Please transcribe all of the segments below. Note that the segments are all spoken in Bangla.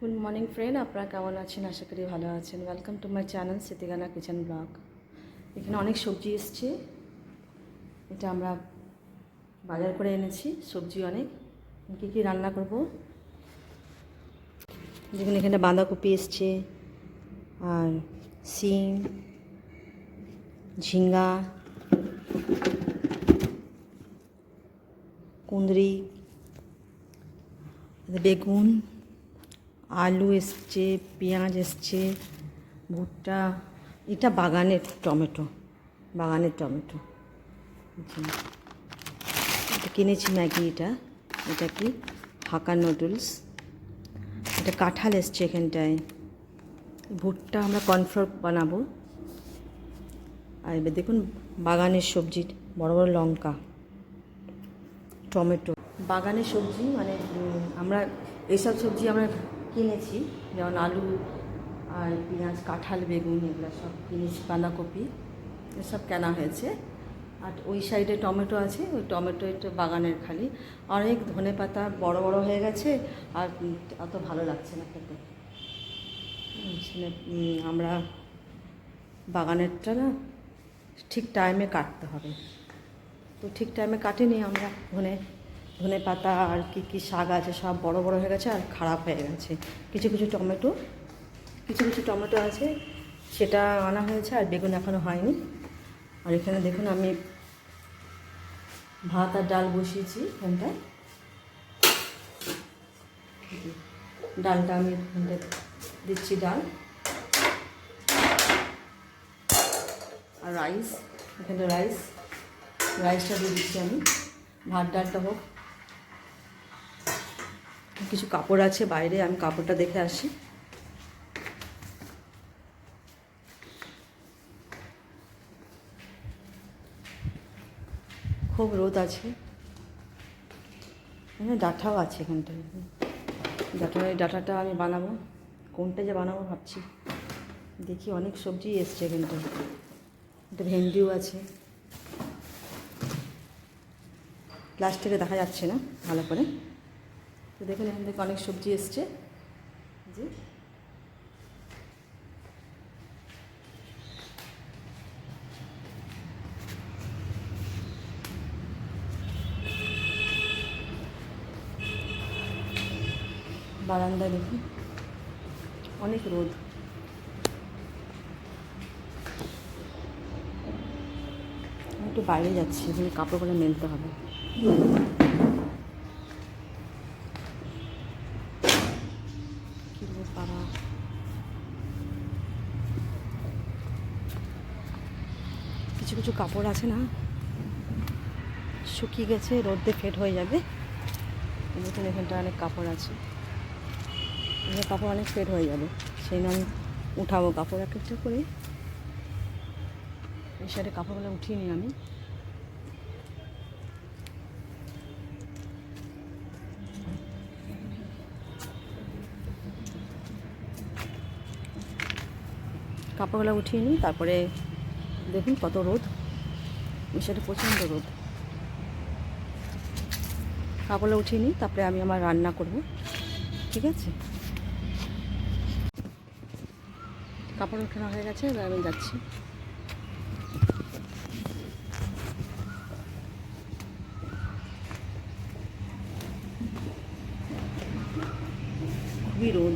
গুড মর্নিং ফ্রেন্ড, আপনারা কেমন আছেন? আশা করি ভালো আছেন। Welcome to my channel Smritigana Kitchen Blog. এখানে অনেক সবজি এসছে, এটা আমরা বাজার করে এনেছি। সবজি অনেক, কী কী রান্না করব দেখুন। এখানে বাঁধাকপি এসছে, আর শিম, ঝিঙ্গা, কুঁদরি, বেগুন, আলু এসছে, পেঁয়াজ এসছে, ভুট্টা। এটা বাগানের টমেটো, এটা কিনেছি ম্যাগি। এটা কি হাক্কা নুডলস। এটা কাঁঠাল এসছে এখানটায়। ভুট্টা আমরা কর্নফ্লোর বানাবো। আর এবার দেখুন বাগানের সবজি, বড় বড় লঙ্কা, টমেটো। বাগানের সবজি মানে আমরা এইসব সবজি আমরা কিনেছি, যেমন আলু আর পেঁয়াজ, কাঁঠাল, বেগুন, এগুলো সব কিনেছি। বাঁধাকপি এসব কেনা হয়েছে। আর ওই সাইডে টমেটো আছে, ওই টমেটো একটু বাগানের খালি। অনেক ধনে পাতা বড় বড় হয়ে গেছে, আর অত ভালো লাগছে না খেতে। আমরা বাগানেরটা না ঠিক টাইমে কাটতে হবে, তো ঠিক টাইমে কাটিনি আমরা। ধনে পাতা আর কী শাক আছে সব বড় বড় হয়ে গেছে আর খারাপ হয়ে গেছে। কিছু কিছু টমেটো আছে, সেটা আনা হয়েছে। আর বেগুন এখনও হয়নি। আর এখানে দেখুন আমি ভাত আর ডাল বসিয়েছি এখানটায়। ডালটা আমি এখানটায় দিচ্ছি, ডাল আর রাইস। এখানটা রাইসটা দিয়ে দিচ্ছি আমি। ভাত ডালটা হোক। কিছু কাপড় আছে বাইরে, আমি কাপড়টা দেখে আসি। খুব রোদ আছে। এখানে ডাঁটাও আছে এখানটায়। ডাঁটাটা আমি বানাবো। কোনটা যে বানাবো ভাবছি। দেখি অনেক সবজি এসছে এখানটায়। একটা ভেন্ডিও আছে, প্লাস্টিকে দেখা যাচ্ছে না ভালো করে। তো দেখুন এখান থেকে অনেক সবজি এসছে। জি, বারান্দায় দেখুন অনেক রোদ। একটু বাইরে যাচ্ছি, এখানে কাপড়গুলো মেলতে হবে। কী রোদ বাবা! কিছু কিছু কাপড় আছে না, শুকিয়ে গেছে, রোদে ফেড হয়ে যাবে। দেখুন এখানটা অনেক কাপড় আছে, এখানে কাপড় অনেক ফেড হয়ে যাবে। সেই জন্য আমি উঠাবো কাপড় এক একটা করে। এই সাইডে কাপড়গুলো উঠিয়ে নিই আমি। কাপড়গুলো উঠিয়ে নিই, তারপরে দেখুন কত রোদ। এই সাইডে প্রচণ্ড রোদ। কাপড়গুলো উঠিয়ে নিই, তারপরে আমি আমার রান্না করব। ঠিক আছে, কাপড় উঠানো হয়ে গেছে, এবার আমি যাচ্ছি। খুবই রোদ।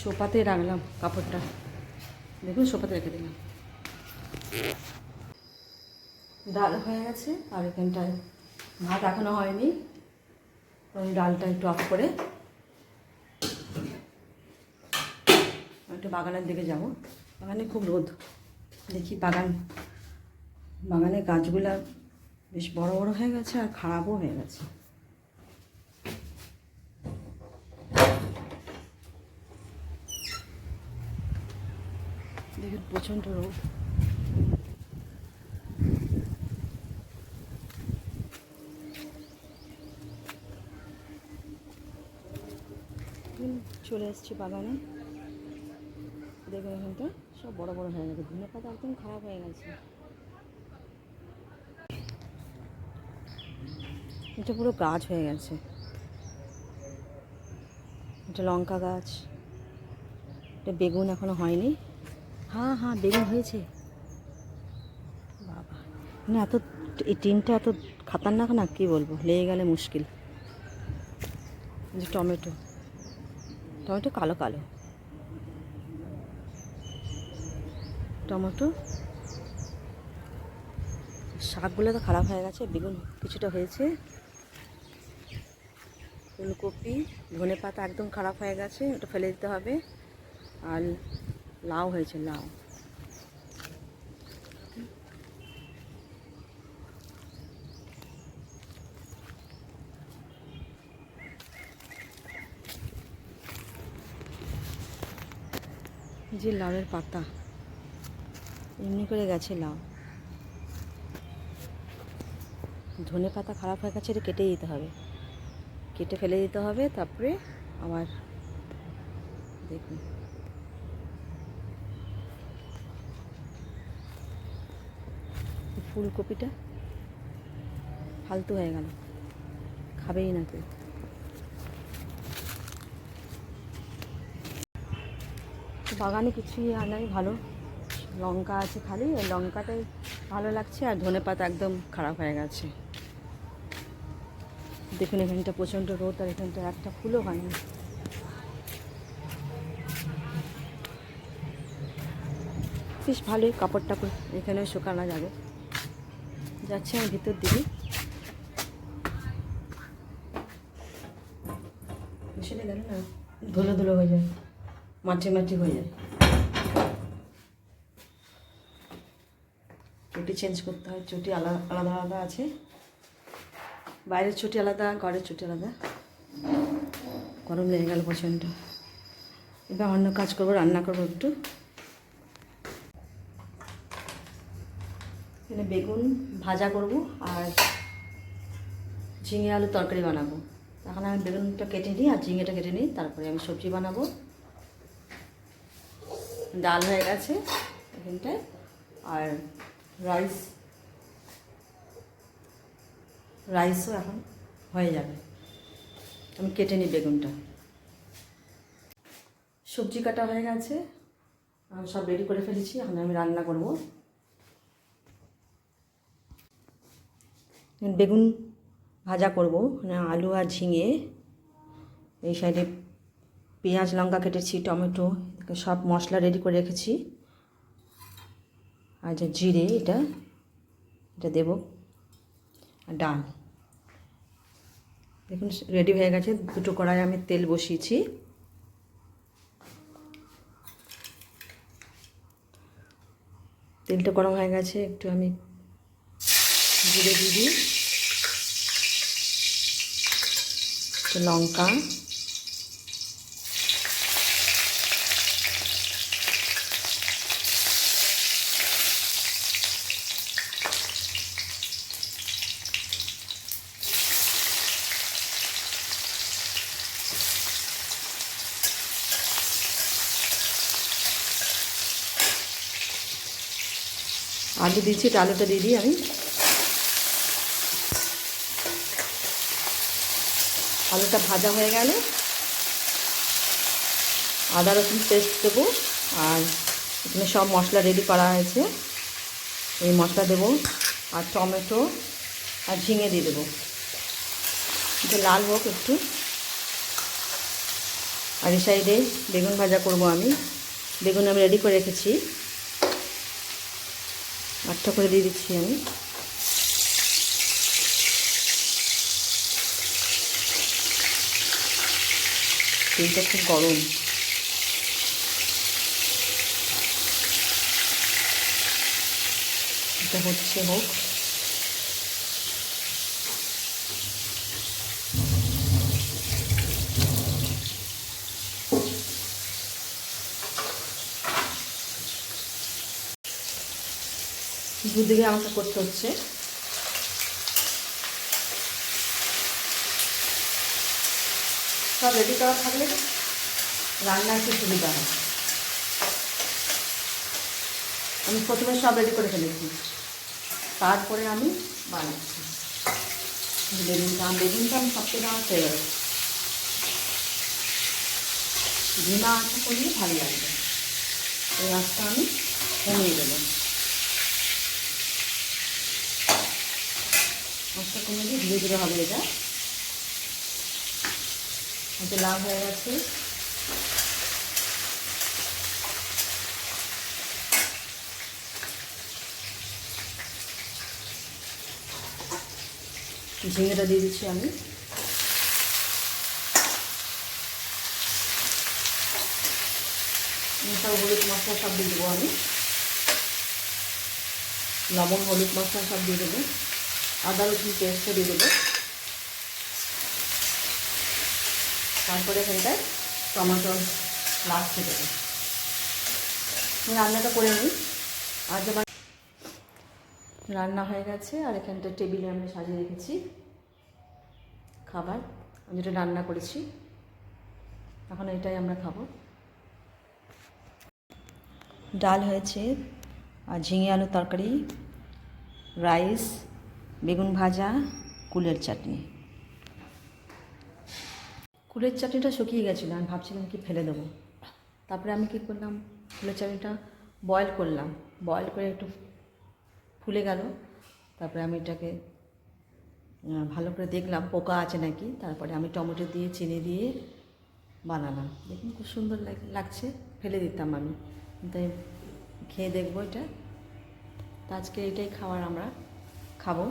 সোফাতে রাখলাম কাপড়টা, দেখুন সোফাতে রেখে দিলাম। ডাল হয়ে গেছে, আর এখানটায় ভাত এখনও হয়নি। আমি ডালটা একটু অফ করে একটু বাগানের দিকে যাব। বাগানে খুব রোদ। দেখি বাগানে গাছগুলা বেশ বড় বড় হয়ে গেছে, আর খারাপও হয়ে গেছে। দেখুন প্রচণ্ড রোদ। চলে এসেছি বাগানে। দেখুন এখানটা সব বড় বড় হয়ে গেছে, ধনে পাতা একদম খারাপ হয়ে গেছে। এটা পুরো গাছ হয়ে গেছে। এটা লঙ্কা গাছ, এটা বেগুন এখনো হয়নি। হ্যাঁ হ্যাঁ বেগুন হয়েছে। বাবা না, এত এই টিনটা এত খাতারনাক না, কী বলবো, লেগে গেলে মুশকিল। যে টমেটো, টমেটো কালো কালো টমেটো। শাকগুলো তো খারাপ হয়ে গেছে, বেগুন কিছুটা হয়েছে, ফুলকপি, ধনে পাতা একদম খারাপ হয়ে গেছে, ওটা ফেলে দিতে হবে। আর লাউ হয়েছে, লাউ। যে লাউয়ের পাতা এমনি করে গেছে লাউ। ধনে পাতা খারাপ হয়ে গেছে, এটা কেটে দিতে হবে, কেটে ফেলে দিতে হবে। তারপরে আবার দেখুন, ফুলকপিটা ফালতু হয়ে গেল, খাবেই না কেউ। বাগানে কিছুই আর নাই ভালো, লঙ্কা আছে খালি, ওই লঙ্কাটাই ভালো লাগছে। আর ধনে পাতা একদম খারাপ হয়ে গেছে। দেখুন এখানটা প্রচণ্ড রোদ, আর এখানটা একটা ফুলও হয়নি। বেশ ভালোই, কাপড় টাপড় এখানেও শুকানো যাবে। যাচ্ছি আমি ভিতর দিকে, বসে গেল না, ধুলো ধুলো হয়ে যায়, মাটি মাটি হয়ে যায়। চটি চেঞ্জ করতে হয়, চটি আলাদা আলাদা আলাদা আছে, বাইরের চটি আলাদা, ঘরের চটি আলাদা। গরম লেগে গেল প্রচণ্ড। এবার অন্য কাজ করবো, রান্না করবো একটু। এখানে বেগুন ভাজা করব আর ঝিঙে আলু তরকারি বানাবো। এখন আমি বেগুনটা কেটে নিই আর ঝিঙেটা কেটে নিই, তারপরে আমি সবজি বানাবো। ডাল হয়ে গেছে এখানটায়, আর রাইসও এখন হয়ে যাবে। আমি কেটে নিই বেগুনটা। সবজি কাটা হয়ে গেছে, সব রেডি করে ফেলেছি, এখন আমি রান্না করব। বেগুন ভাজা করব, মানে আলু আর ঝিঙে। এই সাইডে পেঁয়াজ লঙ্কা কেটেছি, টমেটো, সব মশলা রেডি করে রেখেছি। আর যে জিরে, এটা দেব, আর ডাল। দেখুন রেডি হয়ে গেছে। দুটো কড়াই আমি তেল বসিয়েছি। তেলটা গরম হয়ে গেছে, একটু আমি জিরে দিয়ে দিই, লঙ্কা, আলু দিচ্ছি, আলুটা দিয়ে দিই আমি। আলুটা ভাজা হয়ে গেলে আদা রসুন পেস্ট দেবো, আর এখানে সব মশলা রেডি করা হয়েছে, এই মশলা দেবো, আর টমেটো আর ঝিঙে দিয়ে দেবো, এটা লাল হোক একটু। আর এই সাইডে বেগুন ভাজা করব আমি। বেগুন আমি রেডি করে রেখেছি, আটটা করে দিয়ে দিচ্ছি আমি। তেলটা খুব গরম, এটা হচ্ছে হোক। দুদিকে আমাকে করতে হচ্ছে। সব রেডি করা থাকলে রান্না একটু সুবিধা হয়। আমি প্রথমে সব রেডি করে ফেলেছি, তারপরে আমি বানাচ্ছি বেগুনটা। আমি সবথেকে আমার ফেভারিট। ধিমা আঁচে করলে ভালো লাগবে। এই আঁচটা আমি কমিয়ে দেবো, আঁচটা কমিয়ে দিয়ে ধীরে ধীরে হবে এটা। এটা লাল হয়ে গেছে। ঝিঙেটা দিয়ে দিচ্ছি আমি। সব হলুদ মশলা সব দিয়ে দেবো আমি, লবণ হলুদ মশলা সব দিয়ে দেবো, আদা রসুন পেস্টও দিয়ে দেবো। তারপরে এখানটায় টমেটো লাস্টে দেবো। রান্নাটা করে নিই। আজ আমার রান্না হয়ে গেছে, আর এখানটা টেবিলে আমি সাজিয়ে রেখেছি খাবার, আমি যেটা রান্না করেছি। এখন এটাই আমরা খাবো। ডাল হয়েছে, আর ঝিঙে আলুর তরকারি, রাইস, বেগুন ভাজা, কুলের চাটনি। কুলের চাটনিটা শুকিয়ে গেছিলো, আমি ভাবছিলাম কি ফেলে দেবো। তারপরে আমি কী করলাম, কুলের চাটনিটা বয়েল করলাম, বয়েল করে একটু ফুলে গেল। তারপরে আমি এটাকে ভালো করে দেখলাম পোকা আছে নাকি, তারপরে আমি টমেটো দিয়ে চিনি দিয়ে বানালাম। দেখুন খুব সুন্দর লাগছে, ফেলে দিতাম আমি, তাই খেয়ে দেখবো এটা। তো আজকে এটাই আমরা খাবো।